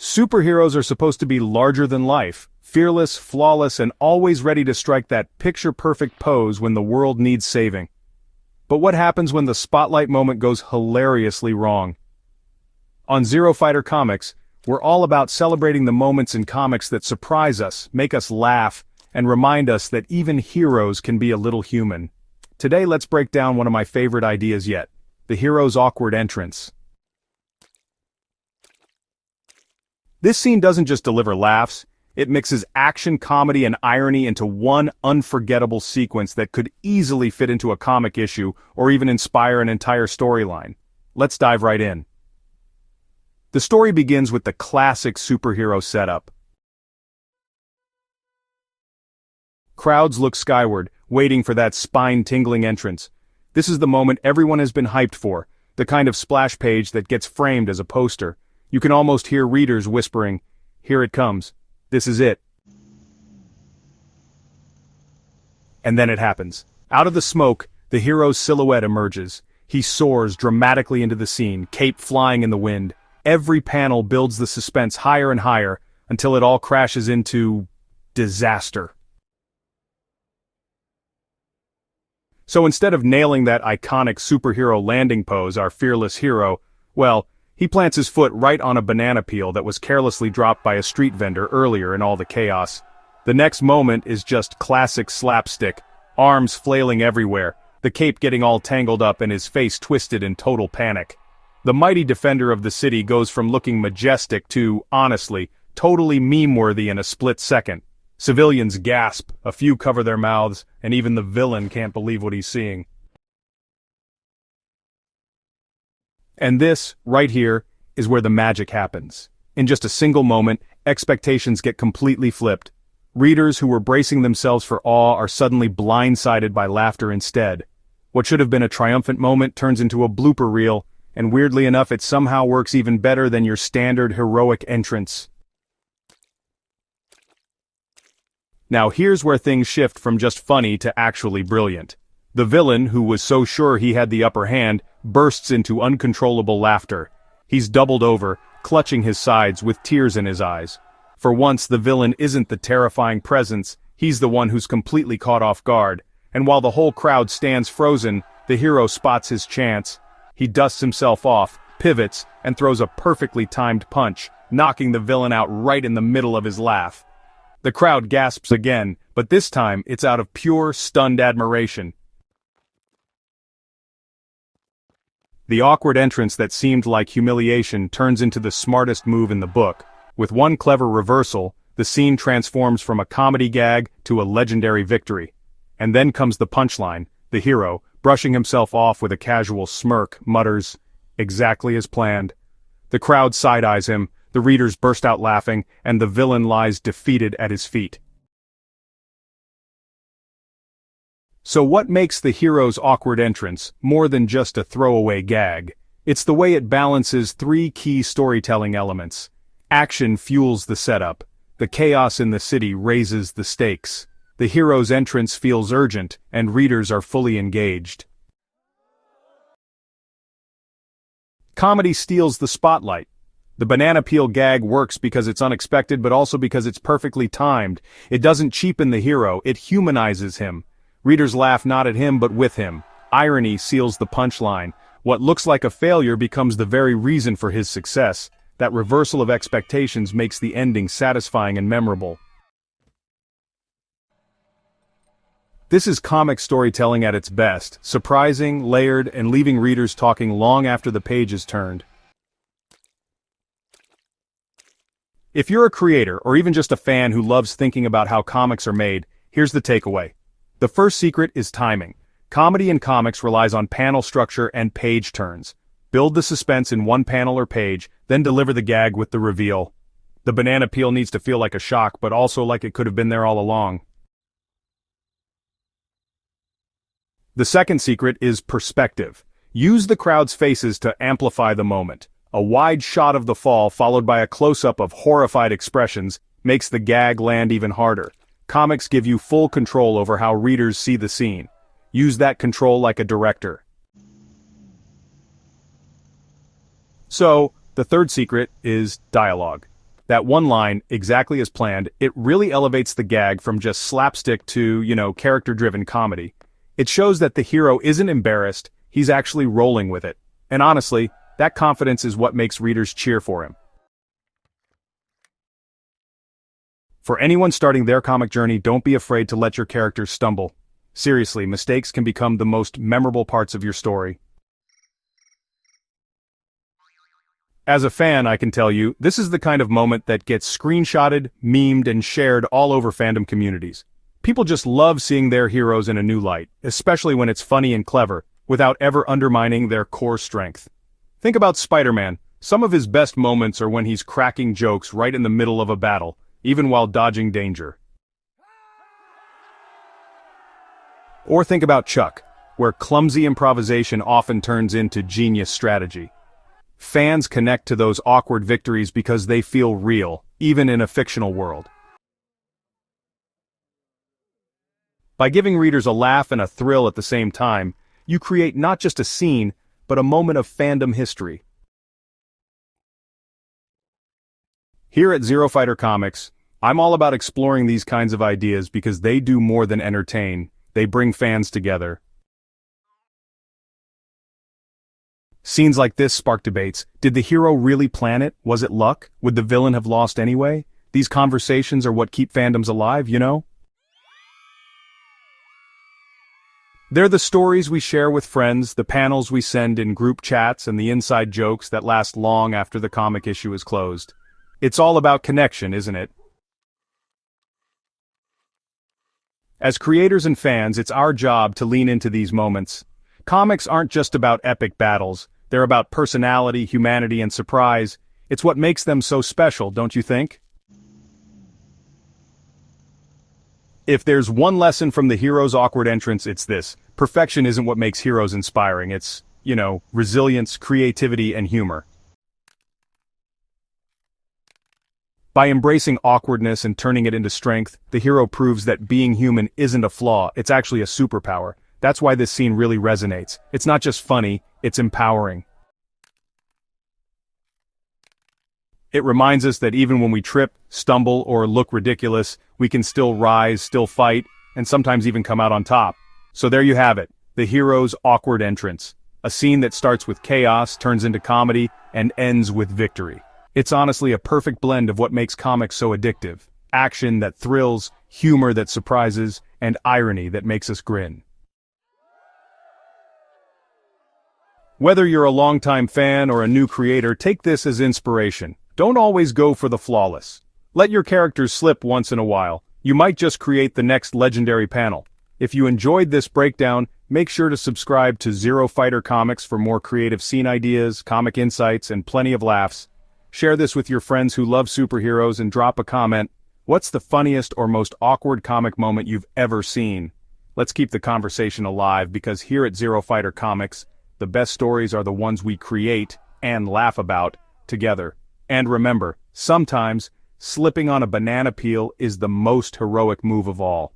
Superheroes are supposed to be larger than life, fearless, flawless, and always ready to strike that picture-perfect pose when the world needs saving. But what happens when the spotlight moment goes hilariously wrong? On Zero Fighter Comics, we're all about celebrating the moments in comics that surprise us, make us laugh, and remind us that even heroes can be a little human. Today let's break down one of my favorite ideas yet, the hero's awkward entrance. This scene doesn't just deliver laughs, it mixes action, comedy, and irony into one unforgettable sequence that could easily fit into a comic issue or even inspire an entire storyline. Let's dive right in. The story begins with the classic superhero setup. Crowds look skyward, waiting for that spine-tingling entrance. This is the moment everyone has been hyped for, the kind of splash page that gets framed as a poster. You can almost hear readers whispering, "Here it comes. This is it." And then it happens. Out of the smoke, the hero's silhouette emerges. He soars dramatically into the scene, cape flying in the wind. Every panel builds the suspense higher and higher, until it all crashes into disaster. So instead of nailing that iconic superhero landing pose, our fearless hero, well, he plants his foot right on a banana peel that was carelessly dropped by a street vendor earlier in all the chaos. The next moment is just classic slapstick, arms flailing everywhere, the cape getting all tangled up and his face twisted in total panic. The mighty defender of the city goes from looking majestic to, honestly, totally meme-worthy in a split second. Civilians gasp, a few cover their mouths, and even the villain can't believe what he's seeing. And this, right here, is where the magic happens. In just a single moment, expectations get completely flipped. Readers who were bracing themselves for awe are suddenly blindsided by laughter instead. What should have been a triumphant moment turns into a blooper reel, and weirdly enough it somehow works even better than your standard heroic entrance. Now here's where things shift from just funny to actually brilliant. The villain, who was so sure he had the upper hand, bursts into uncontrollable laughter. He's doubled over, clutching his sides with tears in his eyes. For once the villain isn't the terrifying presence, he's the one who's completely caught off guard, and while the whole crowd stands frozen, the hero spots his chance. He dusts himself off, pivots, and throws a perfectly timed punch, knocking the villain out right in the middle of his laugh. The crowd gasps again, but this time it's out of pure, stunned admiration. The awkward entrance that seemed like humiliation turns into the smartest move in the book. With one clever reversal, the scene transforms from a comedy gag to a legendary victory. And then comes the punchline. The hero, brushing himself off with a casual smirk, mutters, "Exactly as planned." The crowd side-eyes him, the readers burst out laughing, and the villain lies defeated at his feet. So what makes the hero's awkward entrance more than just a throwaway gag? It's the way it balances three key storytelling elements. Action fuels the setup. The chaos in the city raises the stakes. The hero's entrance feels urgent, and readers are fully engaged. Comedy steals the spotlight. The banana peel gag works because it's unexpected but also because it's perfectly timed. It doesn't cheapen the hero, it humanizes him. Readers laugh not at him but with him. Irony seals the punchline. What looks like a failure becomes the very reason for his success. That reversal of expectations makes the ending satisfying and memorable. This is comic storytelling at its best, surprising, layered, and leaving readers talking long after the page is turned. If you're a creator, or even just a fan who loves thinking about how comics are made, here's the takeaway. The first secret is timing. Comedy in comics relies on panel structure and page turns. Build the suspense in one panel or page, then deliver the gag with the reveal. The banana peel needs to feel like a shock, but also like it could have been there all along. The second secret is perspective. Use the crowd's faces to amplify the moment. A wide shot of the fall followed by a close-up of horrified expressions makes the gag land even harder. Comics give you full control over how readers see the scene. Use that control like a director. So, the third secret is dialogue. That one line, exactly as planned, it really elevates the gag from just slapstick to, character-driven comedy. It shows that the hero isn't embarrassed, he's actually rolling with it. And honestly, that confidence is what makes readers cheer for him. For anyone starting their comic journey, don't be afraid to let your characters stumble. Seriously, mistakes can become the most memorable parts of your story. As a fan, I can tell you, this is the kind of moment that gets screenshotted, memed, and shared all over fandom communities. People just love seeing their heroes in a new light, especially when it's funny and clever, without ever undermining their core strength. Think about Spider-Man. Some of his best moments are when he's cracking jokes right in the middle of a battle, even while dodging danger. Or think about Chuck, where clumsy improvisation often turns into genius strategy. Fans connect to those awkward victories because they feel real, even in a fictional world. By giving readers a laugh and a thrill at the same time, you create not just a scene, but a moment of fandom history. Here at Zero Fighter Comics, I'm all about exploring these kinds of ideas because they do more than entertain, they bring fans together. Scenes like this spark debates. Did the hero really plan it? Was it luck? Would the villain have lost anyway? These conversations are what keep fandoms alive, you know? They're the stories we share with friends, the panels we send in group chats, and the inside jokes that last long after the comic issue is closed. It's all about connection, isn't it? As creators and fans, it's our job to lean into these moments. Comics aren't just about epic battles, they're about personality, humanity, and surprise. It's what makes them so special, don't you think? If there's one lesson from the hero's awkward entrance, it's this. Perfection isn't what makes heroes inspiring, it's, resilience, creativity, and humor. By embracing awkwardness and turning it into strength, the hero proves that being human isn't a flaw, it's actually a superpower. That's why this scene really resonates. It's not just funny, it's empowering. It reminds us that even when we trip, stumble, or look ridiculous, we can still rise, still fight, and sometimes even come out on top. So there you have it, the hero's awkward entrance. A scene that starts with chaos, turns into comedy, and ends with victory. It's honestly a perfect blend of what makes comics so addictive. Action that thrills, humor that surprises, and irony that makes us grin. Whether you're a longtime fan or a new creator, take this as inspiration. Don't always go for the flawless. Let your characters slip once in a while. You might just create the next legendary panel. If you enjoyed this breakdown, make sure to subscribe to Zero Fighter Comics for more creative scene ideas, comic insights, and plenty of laughs. Share this with your friends who love superheroes and drop a comment. What's the funniest or most awkward comic moment you've ever seen? Let's keep the conversation alive because here at Zero Fighter Comics, the best stories are the ones we create and laugh about together. And remember, sometimes, slipping on a banana peel is the most heroic move of all.